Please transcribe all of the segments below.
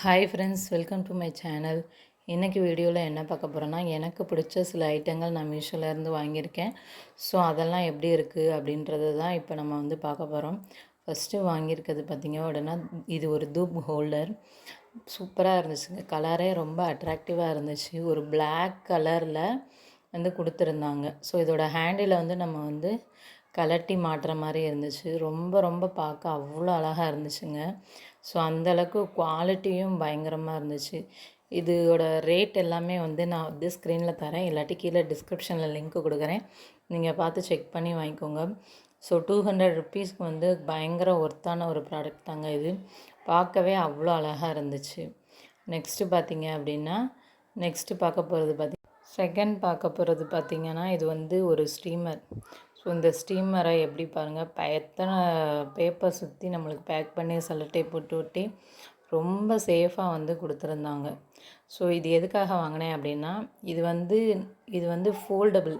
Hi friends, welcome to my channel. இன்றைக்கி வீடியோவில் என்ன பார்க்க போகிறோன்னா, எனக்கு பிடிச்ச சில ஐட்டங்கள் நான் மீஷோலேருந்து வாங்கியிருக்கேன். ஸோ அதெல்லாம் எப்படி இருக்குது அப்படின்றது தான் இப்போ நம்ம வந்து பார்க்க போகிறோம். ஃபஸ்ட்டு வாங்கியிருக்கிறது பார்த்திங்க அப்படின்னா, இது ஒரு தூப் ஹோல்டர். சூப்பராக இருந்துச்சுங்க. கலரே ரொம்ப அட்ராக்டிவாக இருந்துச்சு. ஒரு பிளாக் கலரில் வந்து கொடுத்துருந்தாங்க. ஸோ இதோட ஹேண்டில் வந்து நம்ம வந்து கலட்டி மாட்டுற மாதிரி இருந்துச்சு. ரொம்ப ரொம்ப பார்க்க அவ்வளோ அழகாக இருந்துச்சுங்க. ஸோ அந்தளவுக்கு குவாலிட்டியும் பயங்கரமாக இருந்துச்சு. இதோட ரேட் எல்லாமே வந்து நான் வந்து ஸ்க்ரீனில் தரேன், இல்லாட்டி கீழே டிஸ்கிரிப்ஷனில் லிங்க்கு கொடுக்குறேன். நீங்கள் பார்த்து செக் பண்ணி வாங்கிக்கோங்க. ஸோ 200 ருப்பீஸ்க்கு வந்து பயங்கர ஒர்த்தான ஒரு ப்ராடக்ட் தாங்க இது. பார்க்கவே அவ்வளோ அழகாக இருந்துச்சு. நெக்ஸ்ட்டு பார்த்திங்க அப்படின்னா, நெக்ஸ்ட்டு பார்க்க போகிறது செகண்ட் பார்க்க போகிறது பார்த்திங்கன்னா, இது வந்து ஒரு ஸ்டீமர். ஸோ இந்த ஸ்டீமரை எப்படி பாருங்கள், எத்தனை பேப்பர் சுற்றி நம்மளுக்கு பேக் பண்ணி செல்லட்டை போட்டு ஒட்டி ரொம்ப சேஃபாக வந்து கொடுத்துருந்தாங்க. ஸோ இது எதுக்காக வாங்கினேன் அப்படின்னா, இது வந்து ஃபோல்டபுள்.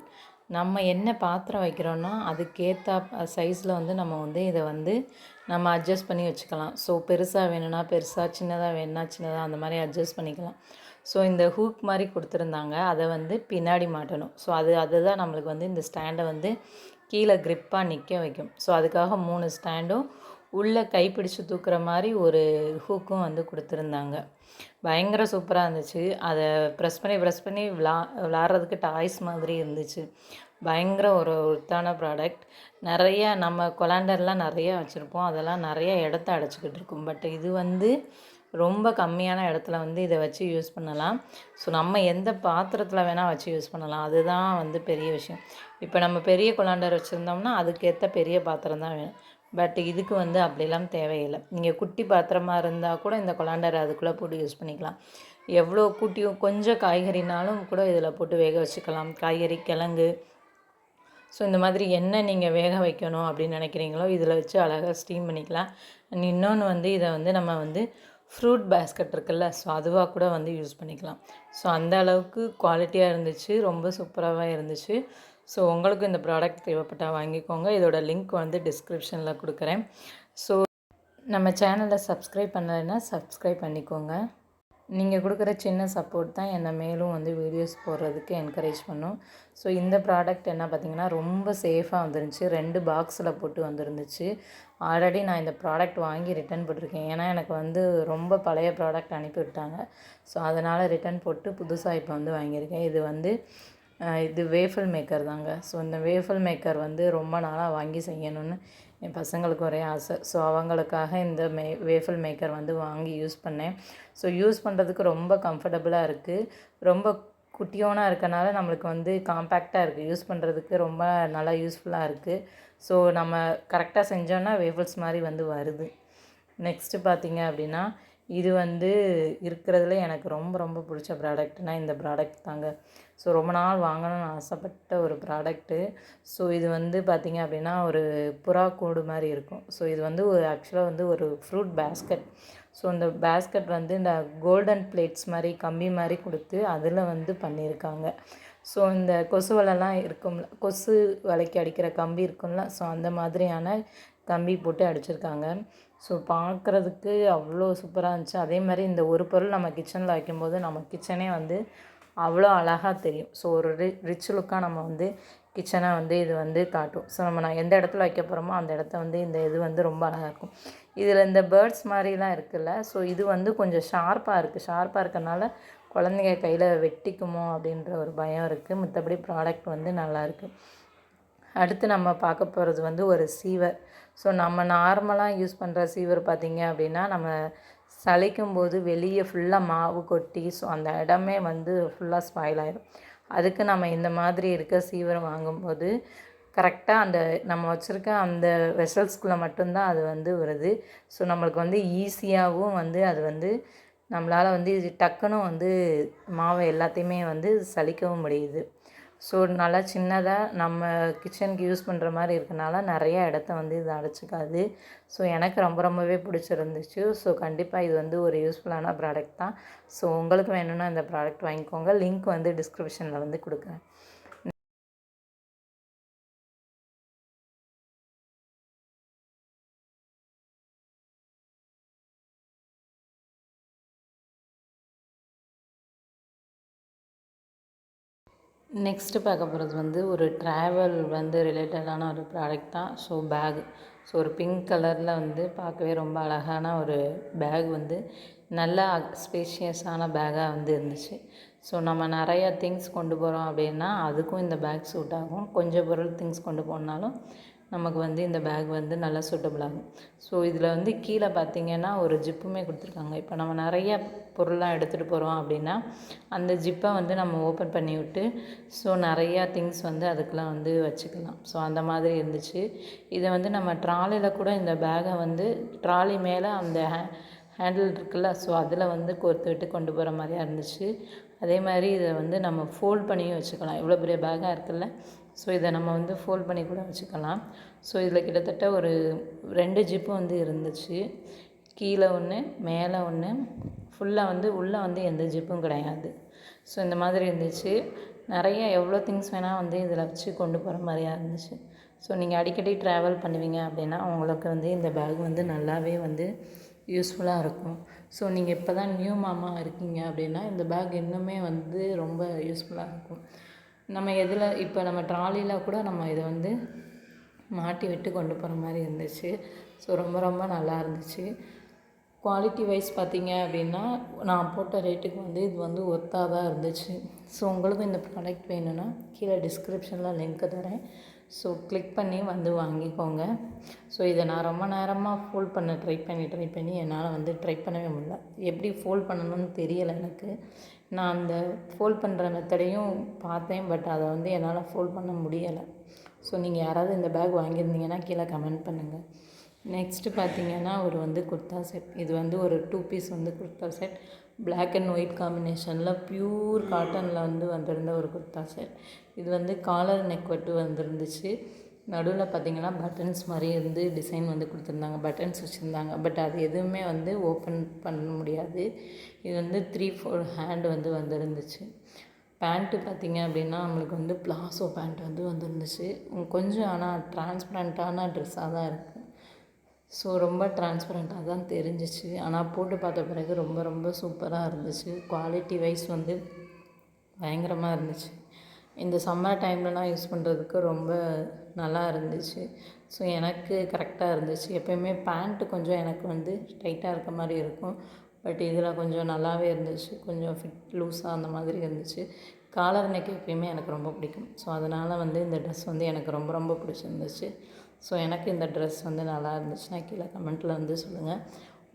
நம்ம என்ன பாத்திரம் வைக்கிறோன்னா அதுக்கேற்ற சைஸில் வந்து நம்ம வந்து இதை வந்து நம்ம அட்ஜஸ்ட் பண்ணி வச்சுக்கலாம். ஸோ பெருசாக வேணும்னா பெருசாக, சின்னதாக வேணும்னா சின்னதாக, அந்த மாதிரி அட்ஜஸ்ட் பண்ணிக்கலாம். ஸோ இந்த ஹூக் மாதிரி கொடுத்துருந்தாங்க, அதை வந்து பின்னாடி மாட்டணும். ஸோ அதுதான் நம்மளுக்கு வந்து இந்த ஸ்டாண்டை வந்து கீழே க்ரிப்பாக நிற்க வைக்கும். ஸோ அதுக்காக 3 ஸ்டாண்டும் உள்ளே கைப்பிடிச்சு தூக்குற மாதிரி ஒரு ஹூக்கும் வந்து கொடுத்துருந்தாங்க. பயங்கர சூப்பராக இருந்துச்சு. அதை ப்ரெஸ் பண்ணி விளாட்றதுக்கு டாய்ஸ் மாதிரி இருந்துச்சு. பயங்கர ஒரு ஒர்த்தான ப்ராடக்ட். நிறைய நம்ம கொலாண்டர்லாம் நிறையா வச்சுருப்போம், அதெல்லாம் நிறைய இடத்த அடைச்சிக்கிட்டு இருக்கும். பட் இது வந்து ரொம்ப கம்மியான இடத்துல வந்து இதை வச்சு யூஸ் பண்ணலாம். ஸோ நம்ம எந்த பாத்திரத்தில் வேணால் வச்சு யூஸ் பண்ணலாம். அதுதான் வந்து பெரிய விஷயம். இப்போ நம்ம பெரிய கொலாண்டர் வச்சுருந்தோம்னா அதுக்கேற்ற பெரிய பாத்திரம் தான் வேணும். பட் இதுக்கு வந்து அப்படிலாம் தேவையில்லை. நீங்கள் குட்டி பாத்திரமாக இருந்தால் கூட இந்த கொலாண்டரை அதுக்குள்ளே போட்டு யூஸ் பண்ணிக்கலாம். எவ்வளோ குட்டியும் கொஞ்சம் காய்கறினாலும் கூட இதில் போட்டு வேக வச்சுக்கலாம். காய்கறி, கிழங்கு. ஸோ இந்த மாதிரி என்ன நீங்கள் வேக வைக்கணும் அப்படின்னு நினைக்கிறீங்களோ இதில் வச்சு அழகாக ஸ்டீம் பண்ணிக்கலாம். அண்ட் இன்னொன்று வந்து இதை வந்து நம்ம வந்து ஃப்ரூட் பேஸ்கட் இருக்குல்ல, ஸோ அதுவாக கூட வந்து யூஸ் பண்ணிக்கலாம். ஸோ அந்த அளவுக்கு குவாலிட்டியாக இருந்துச்சு, ரொம்ப சூப்பராகவே இருந்துச்சு. ஸோ உங்களுக்கு இந்த ப்ராடக்ட் தேவைப்பட்டால் வாங்கிக்கோங்க. இதோட லிங்க் வந்து டிஸ்கிரிப்ஷனில் கொடுக்குறேன். ஸோ நம்ம சேனலை சப்ஸ்கிரைப் பண்ணலைன்னா சப்ஸ்கிரைப் பண்ணிக்கோங்க. நீங்கள் கொடுக்குற சின்ன சப்போர்ட் தான் என்னை மேலும் வந்து வீடியோஸ் போடுறதுக்கு என்கரேஜ் பண்ணும். ஸோ இந்த ப்ராடக்ட் என்ன பார்த்திங்கன்னா ரொம்ப சேஃபாக வந்துருந்துச்சு. 2 பாக்ஸில் போட்டு வந்துருந்துச்சு. ஆல்ரெடி நான் இந்த ப்ராடக்ட் வாங்கி ரிட்டன் போட்டிருக்கேன். ஏன்னா எனக்கு வந்து ரொம்ப பழைய ப்ராடக்ட் அனுப்பிவிட்டாங்க. ஸோ அதனால் ரிட்டன் போட்டு புதுசாக இப்போ வந்து வாங்கியிருக்கேன். இது வேஃபில் மேக்கர் தாங்க. ஸோ இந்த வேஃபில் மேக்கர் வந்து ரொம்ப நாளாக வாங்கி செய்யணும்னு என் பசங்களுக்கு ஒரே ஆசை. ஸோ அவங்களுக்காக இந்த வேஃபில் மேக்கர் வந்து வாங்கி யூஸ் பண்ணேன். ஸோ யூஸ் பண்ணுறதுக்கு ரொம்ப கம்ஃபர்டபுளாக இருக்குது. ரொம்ப குட்டியோனாக இருக்கனால நம்மளுக்கு வந்து காம்பேக்டாக இருக்குது. யூஸ் பண்ணுறதுக்கு ரொம்ப நல்லா யூஸ்ஃபுல்லாக இருக்குது. ஸோ நம்ம கரெக்டாக செஞ்சோன்னா வேஃபில்ஸ் மாதிரி வந்து வருது. நெக்ஸ்ட்டு பார்த்திங்க அப்படின்னா, இது வந்து இருக்கிறதுல எனக்கு ரொம்ப ரொம்ப பிடிச்ச ப்ராடக்ட்னால் இந்த ப்ராடக்ட் தாங்க. ஸோ ரொம்ப நாள் வாங்கணும்னு ஆசைப்பட்ட ஒரு ப்ராடக்ட்டு. ஸோ இது வந்து பார்த்திங்க அப்படின்னா ஒரு புறா கூடு மாதிரி இருக்கும். ஸோ இது வந்து ஆக்சுவலாக வந்து ஒரு ஃப்ரூட் பேஸ்கட். ஸோ இந்த பேஸ்கட் வந்து இந்த கோல்டன் பிளேட்ஸ் மாதிரி கம்பி மாதிரி கொடுத்து அதில் வந்து பண்ணியிருக்காங்க. ஸோ இந்த கொசு வலைலாம் இருக்கும்ல, கொசு வலைக்கு அடிக்கிற கம்பி இருக்கும்ல, ஸோ அந்த மாதிரியான கம்பி போட்டு அடிச்சிருக்காங்க. ஸோ பார்க்குறதுக்கு அவ்வளோ சூப்பராக இருந்துச்சு. அதே மாதிரி இந்த ஒரு பொருள் நம்ம கிச்சனில் வைக்கும்போது நம்ம கிச்சனே வந்து அவ்வளோ அழகாக தெரியும். ஸோ ஒரு ரிச் லுக்காக நம்ம வந்து கிச்சனை வந்து இது வந்து காட்டும். ஸோ நான் எந்த இடத்துல வைக்க போகிறோமோ அந்த இடத்த வந்து இந்த இது வந்து ரொம்ப அழகாக இருக்கும். இதில் இந்த பேர்ட்ஸ் மாதிரிலாம் இருக்குல்ல, ஸோ இது வந்து கொஞ்சம் ஷார்ப்பாக இருக்குது. ஷார்ப்பாக இருக்கனால குழந்தைங்க கையில் வெட்டிக்குமோ அப்படின்ற ஒரு பயம் இருக்குது. மற்றபடி ப்ராடக்ட் வந்து நல்லாயிருக்கு. அடுத்து நம்ம பார்க்க போகிறது வந்து ஒரு சீவர். ஸோ நம்ம நார்மலாக யூஸ் பண்ணுற சீவர் பார்த்திங்க அப்படின்னா, நம்ம சலிக்கும்போது வெளியே ஃபுல்லாக மாவு கொட்டி ஸோ அந்த இடமே வந்து ஃபுல்லாக ஸ்பாயில் ஆகிடும். அதுக்கு நம்ம இந்த மாதிரி இருக்க சீவர் வாங்கும்போது கரெக்டாக அந்த நம்ம வச்சுருக்க அந்த வெசல்ஸ்குள்ளே மட்டும்தான் அது வந்து வருது. ஸோ நம்மளுக்கு வந்து ஈஸியாகவும் வந்து அது வந்து நம்மளால் வந்து இது டக்குன்னு வந்து மாவை எல்லாத்தையுமே வந்து சலிக்கவும் முடியுது. ஸோ நல்லா சின்னதாக நம்ம கிச்சனுக்கு யூஸ் பண்ணுற மாதிரி இருக்கனால நிறைய இடத்த வந்து இது அடைச்சிக்காது. ஸோ எனக்கு ரொம்ப ரொம்பவே பிடிச்சிருந்துச்சு. ஸோ கண்டிப்பாக இது வந்து ஒரு யூஸ்ஃபுல்லான ப்ராடக்ட் தான். ஸோ உங்களுக்கு வேணும்னா இந்த ப்ராடக்ட் வாங்கிக்கோங்க. லிங்க் வந்து டிஸ்கிரிப்ஷனில் வந்து கொடுக்குறேன். நெக்ஸ்ட்டு பார்க்க போகிறது வந்து ஒரு ட்ராவல் வந்து ரிலேட்டடான ஒரு ப்ராடக்ட் தான். So bag. ஸோ ஒரு பிங்க் கலரில் வந்து பார்க்கவே ரொம்ப அழகான ஒரு பேக் வந்து நல்லா ஸ்பேஷியஸான பேக்காக வந்து இருந்துச்சு. ஸோ நம்ம நிறையா திங்ஸ் கொண்டு போகிறோம் அப்படின்னா அதுக்கும் இந்த பேக் சூட் ஆகும். கொஞ்சம் பொருள் திங்ஸ் கொண்டு போனாலும் நமக்கு வந்து இந்த பேக் வந்து நல்லா சூட்டபிள் ஆகும். ஸோ இதில் வந்து கீழே பார்த்திங்கன்னா ஒரு ஜிப்புமே கொடுத்துருக்காங்க. இப்போ நம்ம நிறைய பொருள்லாம் எடுத்துகிட்டு போகிறோம் அப்படின்னா அந்த ஜிப்பை வந்து நம்ம ஓப்பன் பண்ணி விட்டு ஸோ நிறையா திங்ஸ் வந்து அதுக்கெலாம் வந்து வச்சுக்கலாம். ஸோ அந்த மாதிரி இருந்துச்சு. இதை வந்து நம்ம ட்ராலியில் கூட இந்த பேக்கை வந்து ட்ராலி மேலே அந்த ஹேண்டில் இருக்குல்ல, ஸோ அதில் வந்து கோர்த்து விட்டு கொண்டு போகிற மாதிரியா இருந்துச்சு. அதே மாதிரி இதை வந்து நம்ம ஃபோல்ட் பண்ணியும் வச்சுக்கலாம். இவ்வளோ பெரிய பேக்காக இருக்குல்ல, ஸோ இதை நம்ம வந்து ஃபோல்ட் பண்ணி கூட வச்சுக்கலாம். ஸோ இதில் கிட்டத்தட்ட ஒரு 2 ஜிப்பு வந்து இருந்துச்சு. கீழே ஒன்று, மேலே ஒன்று, ஃபுல்லாக வந்து உள்ளே வந்து எந்த ஜிப்பும் கிடையாது. ஸோ இந்த மாதிரி இருந்துச்சு. நிறைய எவ்வளோ திங்ஸ் வேணால் வந்து இதில் வச்சு கொண்டு போகிற மாதிரியா இருந்துச்சு. ஸோ நீங்கள் அடிக்கடி ட்ராவல் பண்ணுவீங்க அப்படின்னா உங்களுக்கு வந்து இந்த பேக் வந்து நல்லாவே வந்து யூஸ்ஃபுல்லாக இருக்கும். ஸோ நீங்கள் இப்போ தான் நியூ மாமா இருக்கீங்க அப்படின்னா இந்த பேக் இன்னுமே வந்து ரொம்ப யூஸ்ஃபுல்லாக இருக்கும். நம்ம எதில் இப்போ நம்ம ட்ராலியில் கூட நம்ம இதை வந்து மாட்டி விட்டு கொண்டு போகிற மாதிரி இருந்துச்சு. ஸோ ரொம்ப ரொம்ப நல்லா இருந்துச்சு. குவாலிட்டி வைஸ் பார்த்திங்க அப்படின்னா நான் போட்ட ரேட்டுக்கு வந்து இது வந்து ஒர்த்தாக தான் இருந்துச்சு. ஸோ உங்களுக்கும் இந்த ப்ராடக்ட் வேணும்னா கீழே டிஸ்கிரிப்ஷனில் லிங்க்கு தரேன். ஸோ கிளிக் பண்ணி வந்து வாங்கிக்கோங்க. ஸோ இதை நான் ரொம்ப நேரமாக ஃபோல்ட் பண்ண ட்ரை பண்ணி என்னால் வந்து ட்ரை பண்ணவே முடியல. எப்படி ஃபோல்ட் பண்ணணும்னு தெரியலை எனக்கு. நான் அந்த ஃபோல்ட் பண்ணுற மெத்தடையும் பார்த்தேன், பட் அதை வந்து என்னால் ஃபோல்ட் பண்ண முடியலை. ஸோ நீங்கள் யாராவது இந்த பேக் வாங்கியிருந்தீங்கன்னா கீழே கமெண்ட் பண்ணுங்கள். நெக்ஸ்ட்டு பார்த்திங்கன்னா ஒரு வந்து குர்தா செட். இது வந்து ஒரு 2 பீஸ் வந்து kurta set. Black and white காம்பினேஷனில் ப்யூர் காட்டனில் வந்து வந்திருந்த ஒரு குர்தா செட். இது வந்து காலர் நெக் வட்டு வந்துருந்துச்சு. நடுவில் பார்த்திங்கன்னா பட்டன்ஸ் மாதிரி இருந்து டிசைன் வந்து கொடுத்துருந்தாங்க, பட்டன்ஸ் வச்சுருந்தாங்க. பட் அது எதுவுமே வந்து ஓப்பன் பண்ண முடியாது. இது வந்து 3-4 ஹேண்ட் வந்து வந்துருந்துச்சு. பேண்ட்டு பார்த்திங்க அப்படின்னா நம்மளுக்கு வந்து பிளாசோ பேண்ட் வந்து வந்துருந்துச்சு. கொஞ்சம் ஆனால் டிரான்ஸ்பரண்ட்டான ட்ரெஸ்ஸாக தான் இருக்குது. ஸோ ரொம்ப டிரான்ஸ்பரண்ட்டாக தான் தெரிஞ்சிச்சு. ஆனால் போட்டு பார்த்த பிறகு ரொம்ப ரொம்ப சூப்பராக இருந்துச்சு. குவாலிட்டி வைஸ் வந்து பயங்கரமாக இருந்துச்சு. இந்த சம்மர் டைம்லலாம் யூஸ் பண்ணுறதுக்கு ரொம்ப நல்லா இருந்துச்சு. ஸோ எனக்கு கரெக்டாக இருந்துச்சு. எப்போயுமே பேண்ட்டு கொஞ்சம் எனக்கு வந்து டைட்டாக இருக்க மாதிரி இருக்கும். பட் இதில் கொஞ்சம் நல்லாவே இருந்துச்சு. கொஞ்சம் ஃபிட் லூஸாக அந்த மாதிரி இருந்துச்சு. காலர் நெக் எப்பயுமே எனக்கு ரொம்ப பிடிக்கும். ஸோ அதனால் வந்து இந்த ட்ரெஸ் வந்து எனக்கு ரொம்ப ரொம்ப பிடிச்சிருந்துச்சு. ஸோ எனக்கு இந்த ட்ரெஸ் வந்து நல்லா இருந்துச்சுன்னா கீழே கமெண்ட்டில் வந்து சொல்லுங்கள்.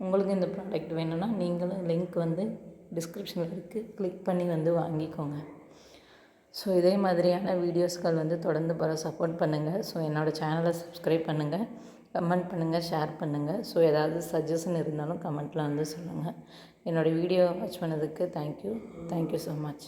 உங்களுக்கு இந்த ப்ராடக்ட் வேணும்னா நீங்களும் லிங்க் வந்து டிஸ்கிரிப்ஷனில் இருக்குது, கிளிக் பண்ணி வந்து வாங்கிக்கோங்க. ஸோ இதே மாதிரியான வீடியோஸ்கள் வந்து தொடர்ந்து போகிற சப்போர்ட் பண்ணுங்கள். ஸோ என்னோடய சேனலை சப்ஸ்கிரைப் பண்ணுங்கள், கமெண்ட் பண்ணுங்கள், ஷேர் பண்ணுங்கள். ஸோ ஏதாவது சஜஷன் இருந்தாலும் கமெண்ட்டில் வந்து சொல்லுங்கள். என்னோடய வீடியோ வாட்ச் பண்ணதுக்கு தேங்க்யூ ஸோ மச்.